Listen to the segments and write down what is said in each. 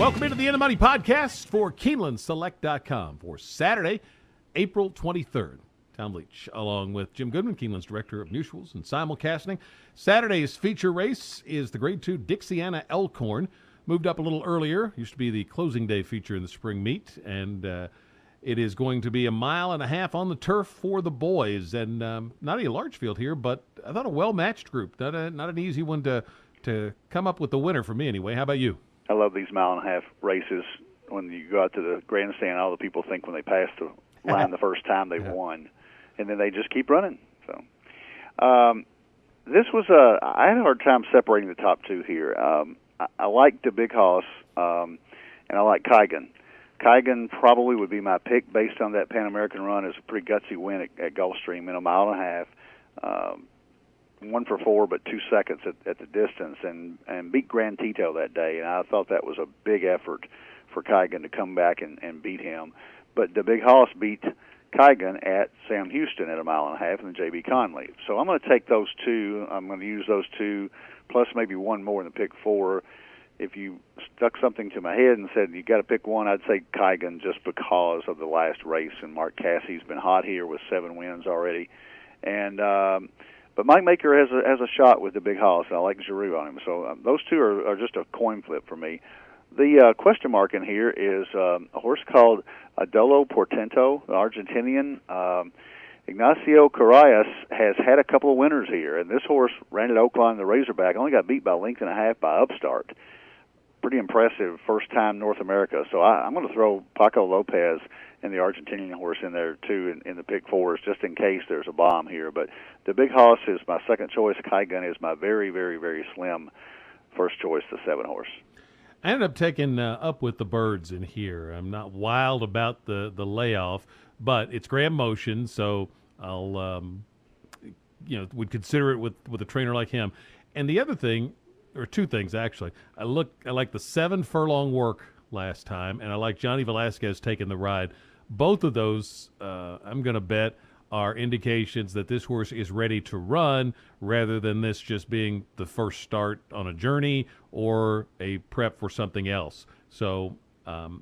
Welcome into the In the Money podcast for KeenelandSelect.com for Saturday, April 23rd. Tom Leach, along with Jim Goodman, Keeneland's Director of Mutuals and Simulcasting. Saturday's feature race is the Grade 2 Dixiana Elkhorn. Moved up a little earlier. Used to be the closing day feature in the spring meet. And it is going to be 1.5 miles on the turf for the boys. And not a large field here, but I thought a well-matched group. Not an easy one to come up with the winner for me anyway. How about you? I love these 1.5 mile races. When you go out to the grandstand, all the people think when they pass the line the first time they've won, and then they just keep running. So this was I had a hard time separating the top two here. I like the Big Hoss, and I like Kygan. Kygan probably would be my pick based on that Pan American run. It's a pretty gutsy win at Gulfstream in 1.5 miles. 1 for 4, but 2 seconds at the distance, and beat Grand Tito that day. And I thought that was a big effort for Kygan to come back and beat him. But the Big Hoss beat Kygan at Sam Houston at 1.5 miles in the J.B. Conley. So I'm going to take those two. I'm going to use those two, plus maybe one more in the pick 4. If you stuck something to my head and said you got to pick one, I'd say Kygan just because of the last race. And Mark Cassie's been hot here with 7 wins already. And but Mike Maker has a shot with the Big Hoss. I like Giroux on him. So those two are just a coin flip for me. The question mark in here is a horse called Adolo Portento, the Argentinian. Ignacio Carayas has had a couple of winners here, and this horse ran at Oakland, the Razorback, only got beat by 1.5 lengths by Upstart. Pretty impressive first-time North America. So I'm going to throw Paco Lopez and the Argentinian horse in there, too, in the pick 4s, just in case there's a bomb here. But the Big Hoss is my second choice. Kygan is my very, very, very slim first choice, the 7 horse. I ended up taking Up with the Birds in here. I'm not wild about the layoff, but it's Graham Motion, so I'll would consider it with a trainer like him. And the other thing, or two things actually, I like the 7 Furlong Work last time, and I like Johnny Velasquez taking the ride. Both of those, I'm going to bet, are indications that this horse is ready to run rather than this just being the first start on a journey or a prep for something else. So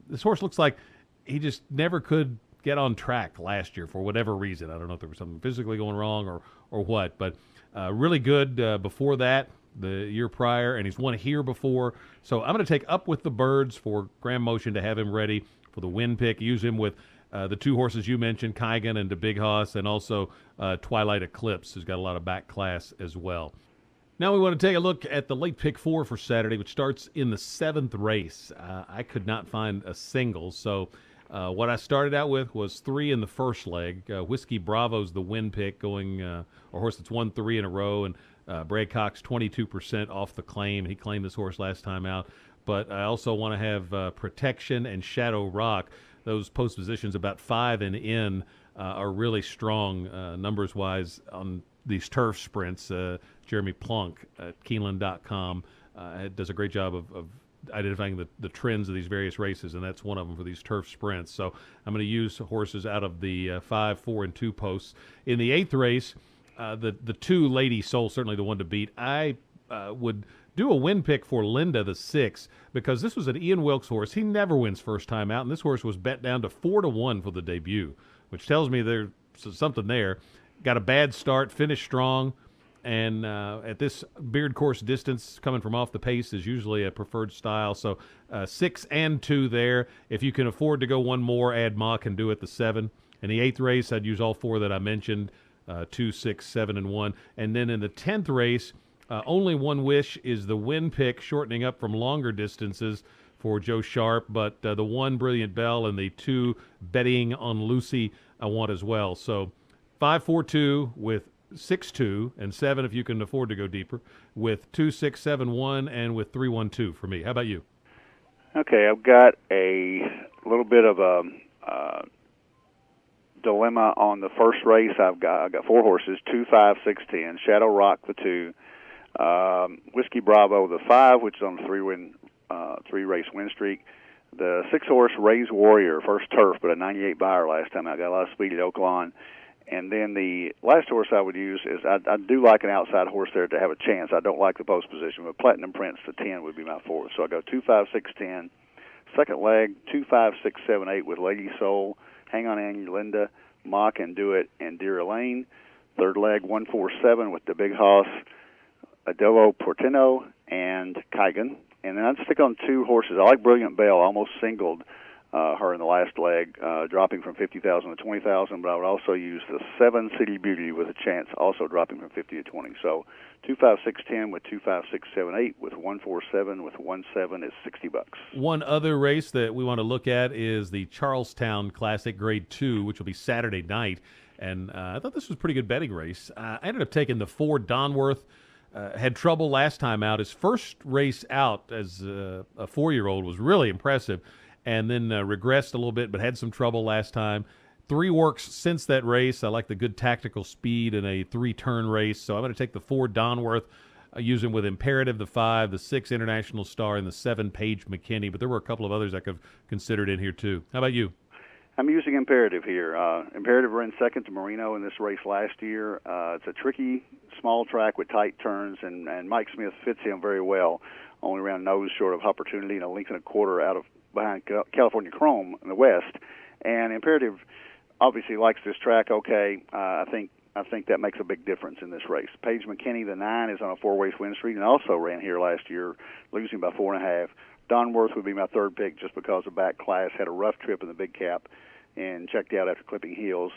this horse looks like he just never could get on track last year for whatever reason. I don't know if there was something physically going wrong or what, but really good before that, the year prior, and he's won here before. So I'm going to take Up with the Birds for Graham Motion to have him ready for the win pick. Use him with the 2 horses you mentioned, Kygan and the Big Hoss, and also Twilight Eclipse, who's got a lot of back class as well. Now we want to take a look at the late pick 4 for Saturday, which starts in the 7th race. I could not find a single, so what I started out with was 3 in the first leg. Whiskey Bravo's the win pick, going a horse that's won 3 in a row, and Brad Cox 22% off the claim. He claimed this horse last time out. But I also want to have Protection and Shadow Rock. Those post positions about 5 and in are really strong numbers-wise on these turf sprints. Jeremy Plunk at Keeneland.com does a great job of identifying the trends of these various races, and that's one of them for these turf sprints. So I'm going to use horses out of the 5, 4, and 2 posts. In the 8th race, the 2 Lady Soul, certainly the one to beat. I would do a win pick for Linda, the 6, because this was an Ian Wilkes horse. He never wins first time out, and this horse was bet down to 4-1 for the debut, which tells me there's something there. Got a bad start, finished strong, and at this beard course distance, coming from off the pace is usually a preferred style. So 6 and 2 there. If you can afford to go one more, add Mock and do it the 7. In the 8th race, I'd use all 4 that I mentioned, 2, 6, 7, and 1. And then in the 10th race, Only One Wish is the win pick, shortening up from longer distances for Joe Sharp, but the 1 Brilliant Bell and the 2 Betting on Lucy I want as well. So 5, 4, 2 with 6, 2, and 7 if you can afford to go deeper, with 2, 6, 7, 1, and with 3, 1, 2 for me. How about you? Okay, I've got a little bit of a dilemma on the first race. I've got 4 horses, 2, 5, 6, 10. Shadow Rock, the 2. Whiskey Bravo, the 5, which is on a 3-race win streak. The 6 horse Ray's Warrior, first turf, but a 98 buyer last time. I got a lot of speed at Oakland. And then the last horse I would use is I do like an outside horse there to have a chance. I don't like the post position, but Platinum Prince, the 10, would be my 4th. So I go 2, 5, 6, 10. Second leg, 2, 5, 6, 7, 8 with Lady Soul, Hang On Annie Linda, Mock and Do It, and Dear Elaine. Third leg, 1, 4, 7 with the Big Hoss, Adello Portino, and Kaigan. And then I'd stick on 2 horses. I like Brilliant Belle. I almost singled her in the last leg, dropping from 50,000 to 20,000, but I would also use the 7 City Beauty with a chance also dropping from 50 to 20. So 2, 5, 6, 10 with 2, 5, 6, 7, 8 with 1, 4, 7 with 1, 7 is $60. One other race that we want to look at is the Charlestown Classic Grade 2, which will be Saturday night. And I thought this was a pretty good betting race. I ended up taking the 4 Donworth. Had trouble last time out. His first race out as a 4-year-old was really impressive, and then regressed a little bit, but had some trouble last time. 3 works since that race. I like the good tactical speed in a 3-turn race, so I'm going to take the 4 Donworth, use him with Imperative, the 5, the 6 International Star, and the 7 Paige McKinney, but there were a couple of others I could have considered in here too. How about you? I'm using Imperative here. Imperative ran second to Marino in this race last year. It's a tricky, small track with tight turns, and Mike Smith fits him very well. Only ran nose short of Opportunity and a length and a quarter out of behind California Chrome in the West. And Imperative obviously likes this track okay. I think that makes a big difference in this race. Paige McKinney, the 9, is on a 4-race win streak and also ran here last year, losing by 4.5. Donworth would be my third pick just because the back class had a rough trip in the big cap and checked out after clipping heels.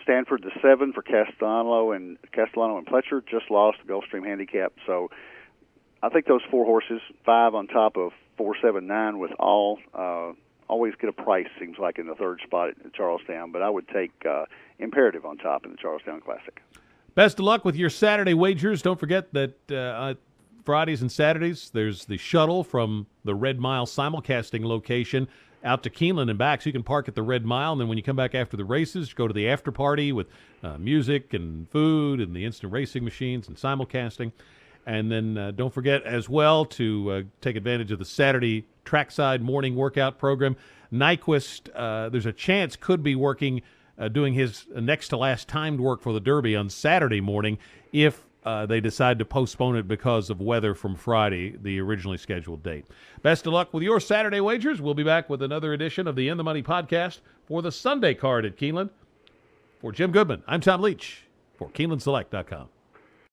Stanford, the 7 for Castellano and Pletcher, just lost the Gulfstream Handicap. So I think those 4 horses, 5 on top of 4, 7, 9 with all, always get a price, seems like, in the third spot at Charlestown. But I would take Imperative on top in the Charlestown Classic. Best of luck with your Saturday wagers. Don't forget that Fridays and Saturdays, there's the shuttle from the Red Mile simulcasting location out to Keeneland and back, so you can park at the Red Mile, and then when you come back after the races, go to the after party with music and food and the instant racing machines and simulcasting. And then don't forget as well to take advantage of the Saturday trackside morning workout program. Nyquist, there's a chance, could be working, doing his next to last timed work for the Derby on Saturday morning if they decide to postpone it because of weather from Friday, the originally scheduled date. Best of luck with your Saturday wagers. We'll be back with another edition of the In the Money podcast for the Sunday card at Keeneland. For Jim Goodman, I'm Tom Leach for KeenelandSelect.com.